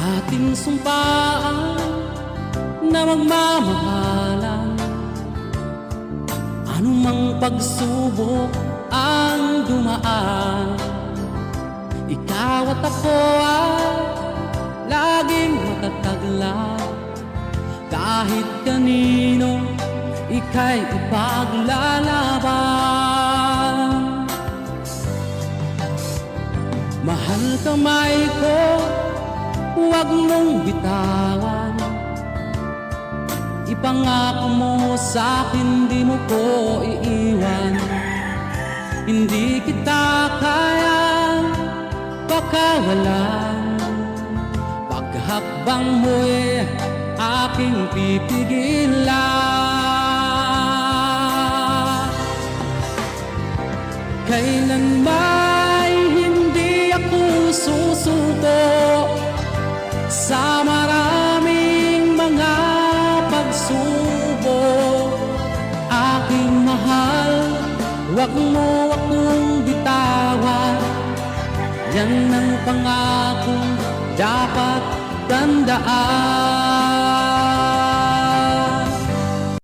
Ating sumpaan na magmamahalan, anumang pagsubok ang dumaan. Ikaw at ako ay laging matataglag, kahit kanino ika'y ipaglalaban. Mahal kamay ko, huwag mong bitawan. Ipangako mo sa'kin, di mo ko iiwan. Hindi kita kayang pakawalan, paghakbang mo'y aking pipigilan. Kailanman hindi ako susuko sa maraming mga pagsubok. Aking mahal, huwag mo akong bitawan. Yan ang pangakong dapat tandaan.